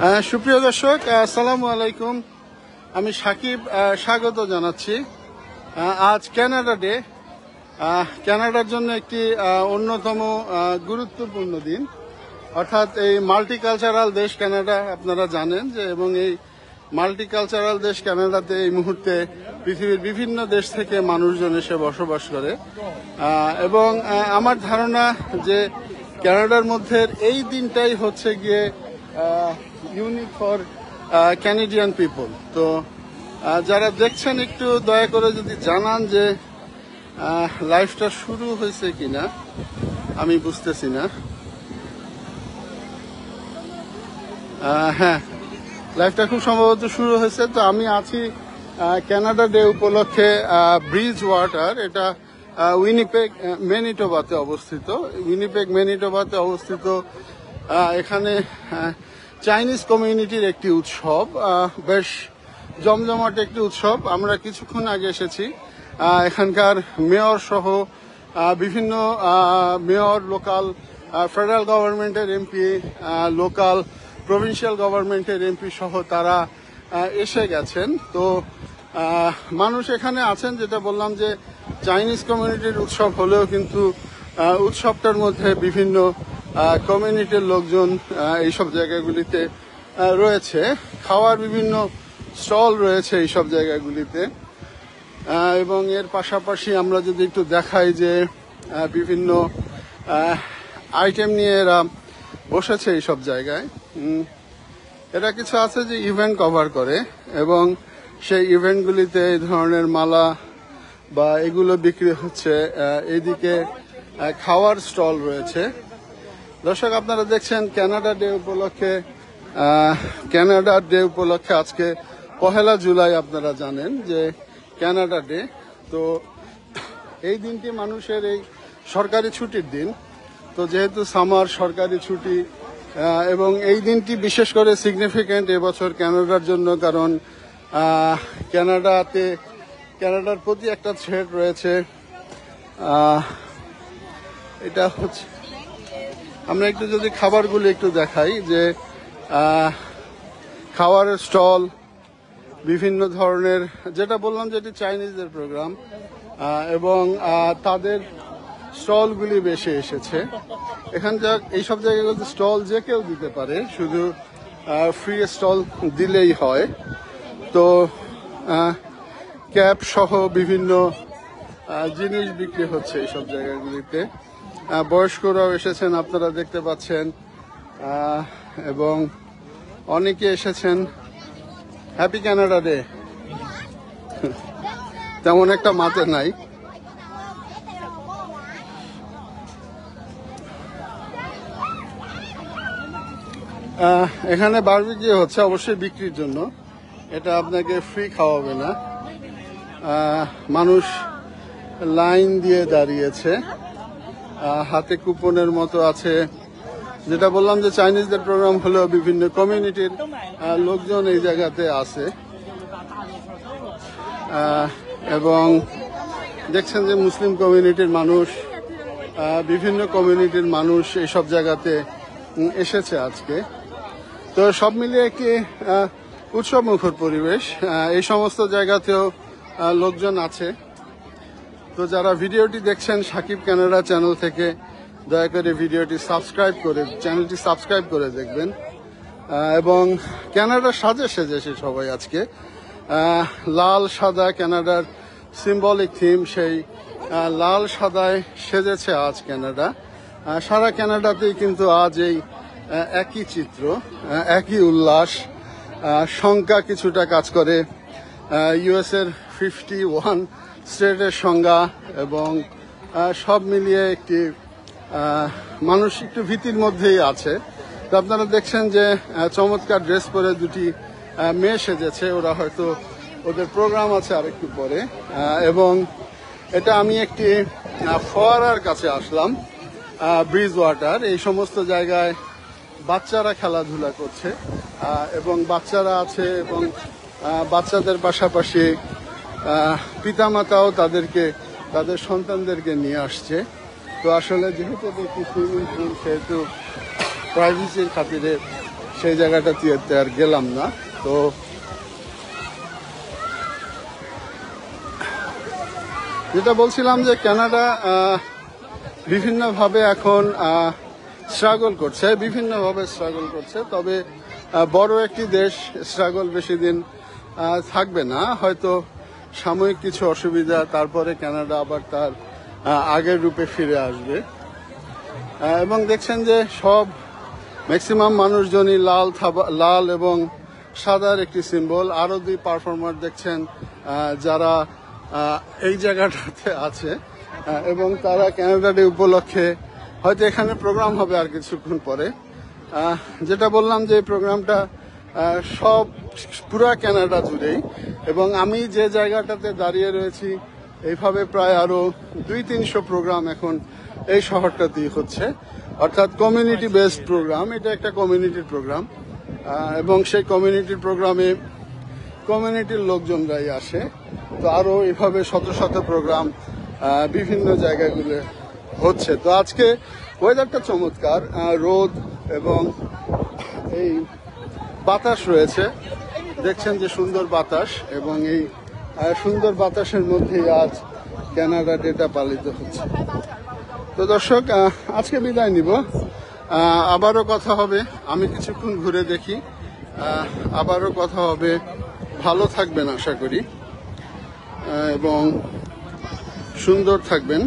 সুপ্রিয় দর্শক, আসসালামু আলাইকুম। আমি সাকিব স্বাগত জানাচ্ছি। আজ ক্যানাডা ডে। ক্যানাডার জন্য একটি অন্যতম গুরুত্বপূর্ণ দিন, অর্থাৎ এই মাল্টিকালচারাল দেশ ক্যানাডা। আপনারা জানেন যে এবং এই মাল্টিকালচারাল দেশ ক্যানাডাতে এই মুহূর্তে পৃথিবীর বিভিন্ন দেশ থেকে মানুষজন এসে বসবাস করে এবং আমার ধারণা যে ক্যানাডার মধ্যে এই দিনটাই হচ্ছে গিয়ে ইউনিক ফর ক্যানাডিয়ান পিপল। তো যারা দেখছেন একটু দয়া করে যদি জানান যে লাইফটা শুরু হয়েছে কিনা, আমি বুঝতেছি না। হ্যাঁ, লাইফটা খুব সম্ভবত শুরু হয়েছে। তো আমি আছি ক্যানাডা ডে উপলক্ষে ব্রিজ ওয়াটার। এটা উইনিপেগ ম্যানিটোবাতে অবস্থিত। এখানে চাইনিজ কমিউনিটির একটি উৎসব, বেশ জমজমাট একটি উৎসব। আমরা কিছুক্ষণ আগে এসেছি। এখানকার মেয়র সহ বিভিন্ন মেয়র, লোকাল ফেডারেল গভর্নমেন্টের এমপি, লোকাল প্রভিন্সিয়াল গভর্নমেন্টের এমপি সহ তারা এসে গেছেন। তো মানুষ এখানে আছেন। যেটা বললাম যে চাইনিজ কমিউনিটির উৎসব হলেও কিন্তু উৎসবটার মধ্যে বিভিন্ন কমিউনিটির লোকজন এইসব জায়গাগুলিতে রয়েছে। খাওয়ার বিভিন্ন স্টল রয়েছে এইসব জায়গাগুলিতে এবং এর পাশাপাশি আমরা যদি একটু দেখাই যে বিভিন্ন আইটেম নিয়ে এরা বসেছে এইসব জায়গায়। এরা কিছু আছে যে ইভেন্ট কভার করে এবং সেই ইভেন্টগুলিতে এই ধরনের মালা বা এগুলো বিক্রি হচ্ছে। এইদিকে খাওয়ার স্টল রয়েছে। দর্শক, আপনারা দেখছেন ক্যানাডা ডে উপলক্ষে আজকে 1 জুলাই। আপনারা জানেন যে ক্যানাডা ডে। তো এই দিনটি মানুষের এই সরকারি ছুটির দিন। তো যেহেতু সামার সরকারি ছুটি এবং এই দিনটি বিশেষ করে সিগনিফিক্যান্ট এবছর ক্যানাডার জন্য, কারণ ক্যানাডার প্রতি একটা থ্রেট রয়েছে। এটা হচ্ছে, আমরা একটু যদি খাবারগুলো একটু দেখাই যে খাবারের স্টল বিভিন্ন ধরনের, যেটা বললাম যেটি চাইনিজদের প্রোগ্রাম এবং তাদের স্টলগুলি বেশি এসেছে। এখানকার এইসব জায়গাগুলোতে স্টল যে কেউ দিতে পারে, শুধু ফ্রি স্টল দিলেই হয়। তো ক্যাপ সহ বিভিন্ন জিনিস বিক্রি হচ্ছে এইসব জায়গাগুলিতে। বয়স্করাও এসেছেন, আপনারা দেখতে পাচ্ছেন, এবং অনেকে এসেছেন। Happy Canada day. তেমন একটা মাতে নাই। এখানে বারবিকিউ হচ্ছে, অবশ্যই বিক্রির জন্য। এটা আপনাকে ফ্রি খাওয়াবে না। মানুষ লাইন দিয়ে দাঁড়িয়েছে, হাতে কুপনের মতো আছে। যেটা বললাম যে চাইনিজদের প্রোগ্রাম হলেও বিভিন্ন কমিউনিটির লোকজন এই জায়গাতে আছে এবং দেখছেন যে মুসলিম কমিউনিটির মানুষ, বিভিন্ন কমিউনিটির মানুষ এইসব জায়গাতে এসেছে আজকে। তো সব মিলিয়ে একটি উৎসবমুখর পরিবেশ। এই সমস্ত জায়গাতেও লোকজন আছে। তো যারা ভিডিওটি দেখছেন সাকিব ক্যানাডা চ্যানেল থেকে, দয়া করে চ্যানেলটি সাবস্ক্রাইব করে দেখবেন। এবং ক্যানাডার সাজে সেজেছে সবাই আজকে। লাল সাদা ক্যানাডার সিম্বলিক থিম, সেই লাল সাদায় সেজেছে আজ ক্যানাডা। সারা ক্যানাডাতেই কিন্তু আজ এই একই চিত্র, একই উল্লাস। সংখ্যা কিছুটা কাজ করে, ইউএস এর 51 স্টেটের সংজ্ঞা, এবং সব মিলিয়ে একটি মানুষ একটু ভীতির মধ্যেই আছে। তো আপনারা দেখছেন যে চমৎকার ড্রেস পরে দুটি মেয়ে সেজেছে। ওরা হয়তো ওদের প্রোগ্রাম আছে আরেকটু পরে। এবং এটা আমি একটি ফোয়ারার কাছে আসলাম, ব্রিজ ওয়াটার। এই সমস্ত জায়গায় বাচ্চারা খেলাধুলা করছে এবং বাচ্চারা আছে এবং বাচ্চাদের পাশাপাশি পিতামাতাও তাদের সন্তানদেরকে নিয়ে আসছে। তো আসলে যেহেতু একটি সুইমিং পুল, সেহেতু প্রাইভেসির খাতিরে সেই জায়গাটাতে আর গেলাম না। তো যেটা বলছিলাম যে কানাডা বিভিন্নভাবে এখন স্ট্রাগল করছে, তবে বড় একটি দেশ স্ট্রাগল বেশি দিন থাকবে না, হয়তো সাময়িক কিছু অসুবিধা, তারপরে কানাডা আবার তার আগের রূপে ফিরে আসবে। এবং দেখছেন যে সব ম্যাক্সিমাম মানুষজনই লাল এবং সাদার একটি সিম্বল। আরো 2 পারফর্মার দেখছেন যারা এই জায়গাটাতে আছে এবং তারা কানাডা ডে উপলক্ষে হয়তো এখানে প্রোগ্রাম হবে আর কিছুক্ষণ পরে। যেটা বললাম যে এই প্রোগ্রামটা সব পুরা কানাডা জুড়েই, এবং আমি যে জায়গাটাতে দাঁড়িয়ে রয়েছি এইভাবে প্রায় আরো 200-300 প্রোগ্রাম এখন এই শহরটাতেই হচ্ছে, অর্থাৎ কমিউনিটি বেসড প্রোগ্রাম। এটা একটা কমিউনিটির প্রোগ্রাম এবং সেই কমিউনিটির প্রোগ্রামে কমিউনিটির লোকজনরাই আসে। তো আরো এভাবে শত শত প্রোগ্রাম বিভিন্ন জায়গাগুলো হচ্ছে। তো আজকে ওয়েদারটা চমৎকার, রোদ এবং এই বাতাস রয়েছে, দেখছেন যে সুন্দর বাতাস, এবং এই সুন্দর বাতাসের মধ্যেই আজ কানাডা ডেটা পালিত হচ্ছে। তো দর্শক, আজকে বিদায় নিব, আবারও কথা হবে, আমি কিছুক্ষণ ঘুরে দেখি, আবারও কথা হবে। ভালো থাকবেন আশা করি এবং সুন্দর থাকবেন।